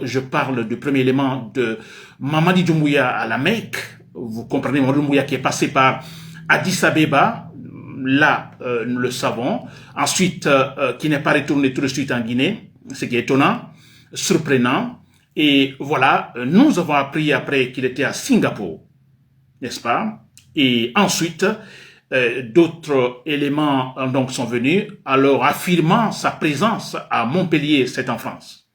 je parle du premier élément de Mamadi Doumbouya à la Mecque. Vous comprenez, Mamadi Doumbouya qui est passé par Addis Abeba, là, nous le savons. Ensuite, qui n'est pas retourné tout de suite en Guinée, ce qui est étonnant, surprenant. Et voilà, nous avons appris après qu'il était à Singapour, n'est-ce pas? Et ensuite, d'autres éléments donc sont venus, alors affirmant sa présence à Montpellier, c'est en France,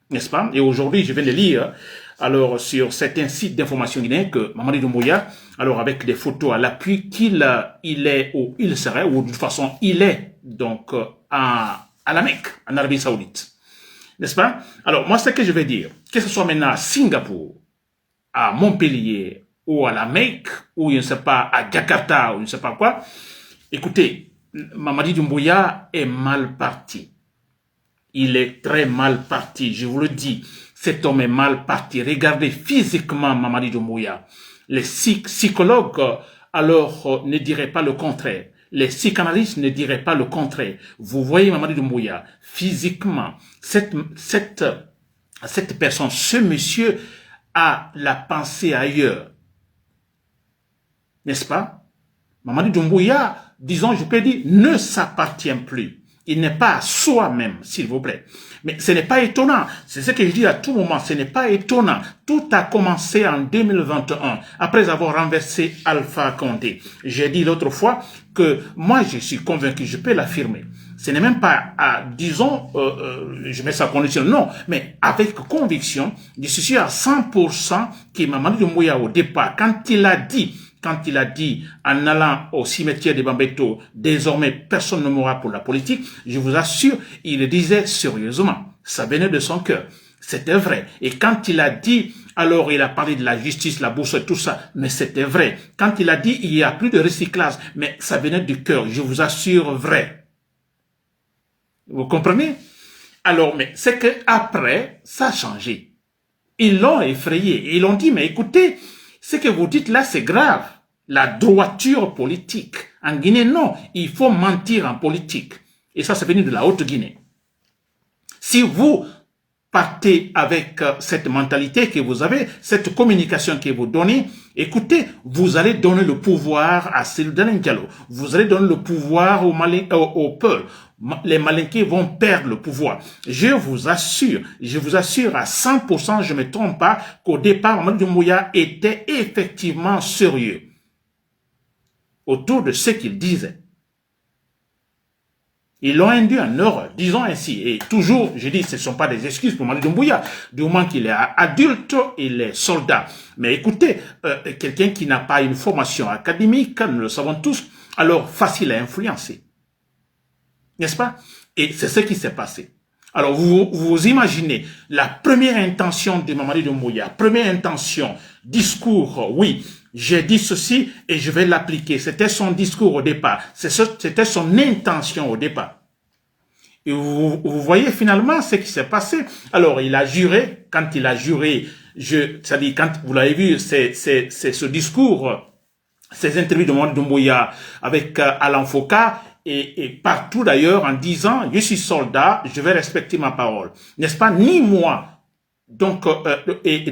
n'est-ce pas? Et aujourd'hui, je viens de lire, alors sur certains sites d'information guinéens que Mamadi Doumbouya, alors avec des photos à l'appui, qu'il est ou il serait, ou de toute façon, il est donc à la Mecque, en Arabie Saoudite, n'est-ce pas? Alors moi, ce que je vais dire, que ce soit maintenant à Singapour, à Montpellier, ou à la Mecque, ou je ne sais pas, à Jakarta, ou je ne sais pas quoi, écoutez, Mamadi Doumbouya est mal parti. Il est très mal parti, je vous le dis. Cet homme est mal parti. Regardez physiquement Mamadi Doumbouya. Les psychologues, alors, ne diraient pas le contraire. Les psychanalystes ne diraient pas le contraire. Vous voyez Mamadi Doumbouya, physiquement, cette personne, ce monsieur a la pensée ailleurs. N'est-ce pas? Mamadi Doumbouya, disons, je peux dire, ne s'appartient plus. Il n'est pas à soi-même, s'il vous plaît. Mais ce n'est pas étonnant. C'est ce que je dis à tout moment. Ce n'est pas étonnant. Tout a commencé en 2021, après avoir renversé Alpha Condé. J'ai dit l'autre fois que moi, je suis convaincu, je peux l'affirmer. Ce n'est même pas, disons, je mets ça en condition, non, mais avec conviction, je suis sûr à 100% que Mamadi Doumbouya, au départ, quand il a dit en allant au cimetière de Bambeto, désormais personne ne mourra pour la politique, je vous assure, il le disait sérieusement. Ça venait de son cœur. C'était vrai. Et quand il a dit, alors il a parlé de la justice, la bourse et tout ça, mais c'était vrai. Quand il a dit, il n'y a plus de recyclage, mais ça venait du cœur, je vous assure, vrai. Vous comprenez? Alors, mais c'est qu'après, ça a changé. Ils l'ont effrayé. Ils l'ont dit, mais écoutez, ce que vous dites là, c'est grave. La droiture politique. En Guinée, non. Il faut mentir en politique. Et ça, c'est venu de la Haute-Guinée. Si vous partez avec cette mentalité que vous avez, cette communication que vous donnez, écoutez, vous allez donner le pouvoir à Cellou-Dalein Diallo. Vous allez donner le pouvoir au peuple. Les Malinqués vont perdre le pouvoir. Je vous assure à 100%, je ne me trompe pas, qu'au départ, Mamadi Doumbouya était effectivement sérieux autour de ce qu'il disait. Ils l'ont induit en erreur, disons ainsi. Et toujours, je dis, ce ne sont pas des excuses pour Mamadi Doumbouya. Du moment qu'il est adulte, il est soldat. Mais écoutez, quelqu'un qui n'a pas une formation académique, nous le savons tous, alors facile à influencer. N'est-ce pas? Et c'est ce qui s'est passé. Alors, vous imaginez la première intention de Mamadi Doumbouya, première intention, discours, oui, j'ai dit ceci et je vais l'appliquer. C'était son discours au départ. C'était son intention au départ. Et vous voyez finalement ce qui s'est passé. Alors, il a juré. Quand il a juré, c'est-à-dire quand vous l'avez vu, c'est ce discours, ces interviews de Mamadi Doumbouya avec Alain Foucault, et partout d'ailleurs en disant, je suis soldat, je vais respecter ma parole. N'est-ce pas? Ni moi, donc,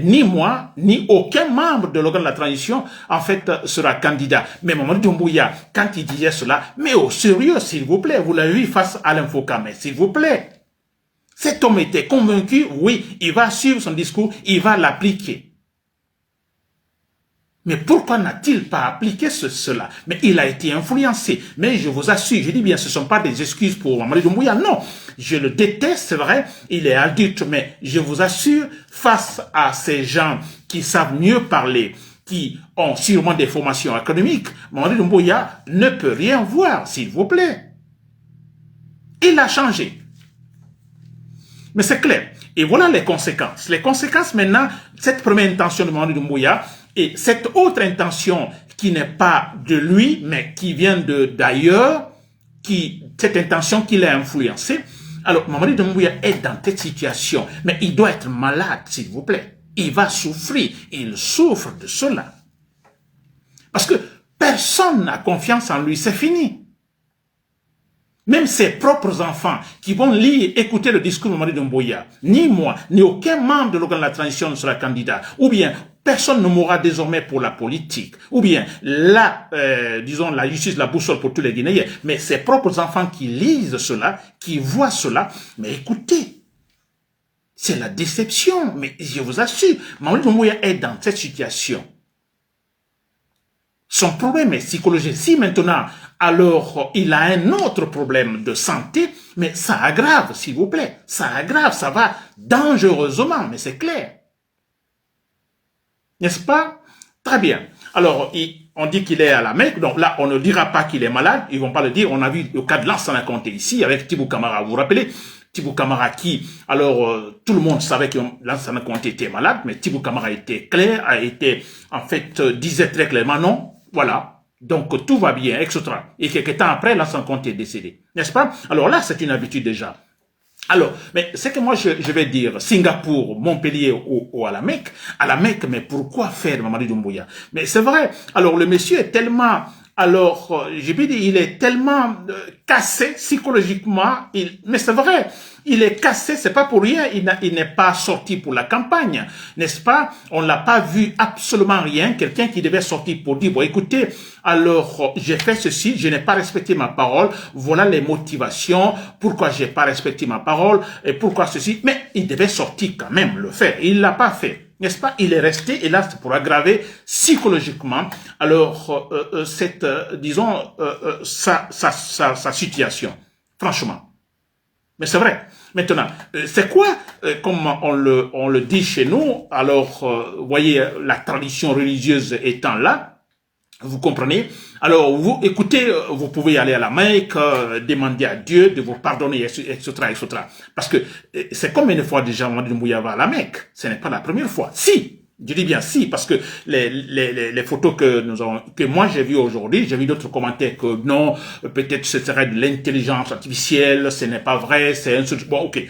ni moi, ni aucun membre de l'organe de la transition, en fait, sera candidat. Mais Mamadi Doumbouya, quand il disait cela, mais au sérieux, s'il vous plaît, vous l'avez vu face à Alain Foucault, mais s'il vous plaît. Cet homme était convaincu, oui, il va suivre son discours, il va l'appliquer. Mais pourquoi n'a-t-il pas appliqué cela? Mais il a été influencé. Mais je vous assure, je dis bien, ce ne sont pas des excuses pour Mamadi Doumbouya, non. Je le déteste, c'est vrai, il est adulte, mais je vous assure, face à ces gens qui savent mieux parler, qui ont sûrement des formations académiques, Mamadi Doumbouya ne peut rien voir, s'il vous plaît. Il a changé. Mais c'est clair. Et voilà les conséquences. Les conséquences maintenant, cette première intention de Mamadi Doumbouya, et cette autre intention qui n'est pas de lui, mais qui vient d'ailleurs, cette intention qui l'a influencé. Alors, Mamadi Doumbouya est dans cette situation, mais il doit être malade, s'il vous plaît. Il va souffrir, il souffre de cela. Parce que personne n'a confiance en lui, c'est fini. Même ses propres enfants qui vont lire, écouter le discours de Mamadi Doumbouya, ni moi, ni aucun membre de l'organe de la transition ne sera candidat, ou bien personne ne mourra désormais pour la politique, ou bien disons la justice, la boussole pour tous les Guinéens, mais ses propres enfants qui lisent cela, qui voient cela, mais écoutez, c'est la déception, mais je vous assure, Mamadi Doumbouya est dans cette situation. Son problème est psychologique. Si maintenant, alors, il a un autre problème de santé, mais ça aggrave, s'il vous plaît. Ça aggrave, ça va dangereusement, mais c'est clair. N'est-ce pas? Très bien. Alors, on dit qu'il est à la Mecque, donc là, on ne dira pas qu'il est malade, ils vont pas le dire. On a vu le cas de Lansana Conté ici, avec Tibou Camara, vous vous rappelez? Tibou Camara qui, alors, tout le monde savait que Lansana Conté était malade, mais Tibou Camara était clair, en fait, disait très clairement non. Voilà, donc tout va bien, etc. Et quelques temps après, Lansana Conté est décédé, n'est-ce pas? Alors là, c'est une habitude déjà. Alors, mais c'est que moi, je vais dire Singapour, Montpellier ou à la Mecque, mais pourquoi faire Mamadi Doumbouya? Mais c'est vrai, alors le monsieur est tellement... Alors, j'ai pu dire, il est tellement cassé psychologiquement, mais c'est vrai, il est cassé, c'est pas pour rien, il n'est pas sorti pour la campagne, n'est-ce pas? On l'a pas vu absolument rien, quelqu'un qui devait sortir pour dire, bon écoutez, alors j'ai fait ceci, je n'ai pas respecté ma parole, voilà les motivations, pourquoi j'ai pas respecté ma parole, et pourquoi ceci, mais il devait sortir quand même le faire, il l'a pas fait. N'est-ce pas? Il est resté, et là, c'est pour aggraver psychologiquement, alors, disons, sa situation. Franchement. Mais c'est vrai. Maintenant, c'est quoi, comme on le dit chez nous, alors, vous voyez, la tradition religieuse étant là, vous comprenez? Alors, vous écoutez, vous pouvez aller à la Mecque, demander à Dieu de vous pardonner, etc. Parce que c'est combien de fois déjà Mamadi Doumbouya va à la Mecque? Ce n'est pas la première fois. Si, je dis bien si, parce que les photos que moi j'ai vues aujourd'hui, j'ai vu d'autres commentaires que non, peut-être ce serait de l'intelligence artificielle, ce n'est pas vrai, c'est un truc. Bon, ok.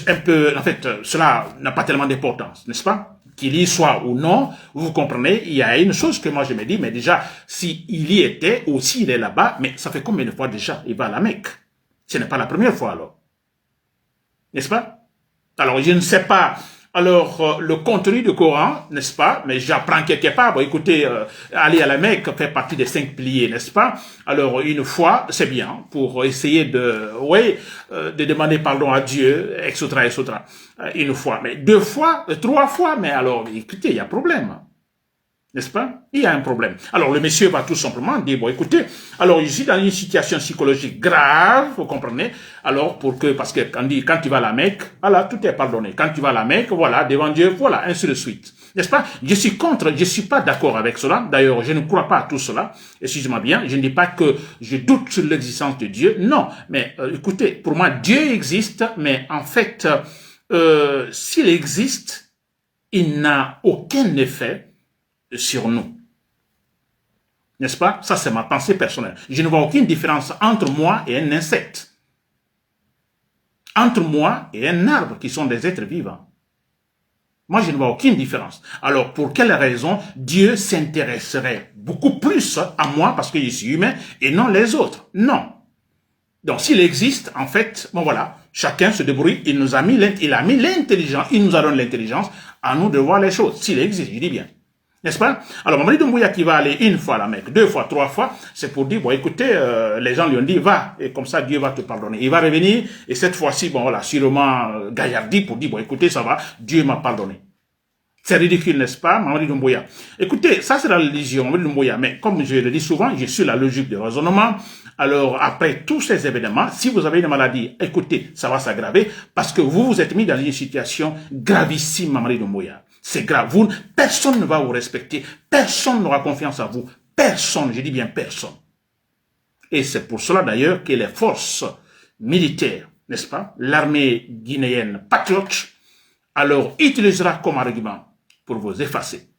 Un peu, en fait, cela n'a pas tellement d'importance, n'est-ce pas? Qu'il y soit ou non, vous comprenez, il y a une chose que moi je me dis, mais déjà, s'il y était, ou s'il est là-bas, mais ça fait combien de fois déjà il va à la Mecque? Ce n'est pas la première fois alors. N'est-ce pas? Alors, je ne sais pas, alors, le contenu du Coran, n'est-ce pas? Mais j'apprends quelque part, bon, écoutez, aller à la Mecque fait partie des 5 piliers, n'est-ce pas? Alors, une fois, c'est bien, pour essayer de demander pardon à Dieu, etc., une fois, mais 2 fois, 3 fois, mais alors, écoutez, il y a problème. N'est-ce pas? Il y a un problème. Alors, le monsieur va tout simplement dire, bon, écoutez, alors, je suis dans une situation psychologique grave, vous comprenez? Alors, parce que quand tu vas à la Mecque, voilà, tout est pardonné. Quand tu vas à la Mecque, voilà, devant Dieu, voilà, ainsi de suite. N'est-ce pas? Je suis pas d'accord avec cela. D'ailleurs, je ne crois pas à tout cela. Excusez-moi bien, je ne dis pas que je doute sur l'existence de Dieu. Non. Mais, écoutez, pour moi, Dieu existe, mais en fait, s'il existe, il n'a aucun effet sur nous. N'est-ce pas? Ça, c'est ma pensée personnelle. Je ne vois aucune différence entre moi et un insecte. Entre moi et un arbre qui sont des êtres vivants. Moi, je ne vois aucune différence. Alors, pour quelle raison Dieu s'intéresserait beaucoup plus à moi parce que je suis humain et non les autres? Non. Donc, s'il existe, en fait, bon voilà, chacun se débrouille, il a mis l'intelligence, il nous a donné l'intelligence, à nous de voir les choses. S'il existe, je dis bien. N'est-ce pas? Alors, Mamadi Doumbouya qui va aller 1 fois à la Mecque, 2 fois, 3 fois, c'est pour dire, bon, écoutez, les gens lui ont dit, va, et comme ça, Dieu va te pardonner. Il va revenir, et cette fois-ci, bon, voilà, sûrement gaillardi pour dire, bon, écoutez, ça va, Dieu m'a pardonné. C'est ridicule, n'est-ce pas, Mamadi Doumbouya? Écoutez, ça c'est la religion, Mamadi Doumbouya, mais comme je le dis souvent, je suis la logique de raisonnement. Alors, après tous ces événements, si vous avez une maladie, écoutez, ça va s'aggraver, parce que vous vous êtes mis dans une situation gravissime, Mamadi Doumbouya. C'est grave. Personne ne va vous respecter. Personne n'aura confiance à vous. Personne, je dis bien personne. Et c'est pour cela d'ailleurs que les forces militaires, n'est-ce pas, l'armée guinéenne patriote, alors utilisera comme argument pour vous effacer.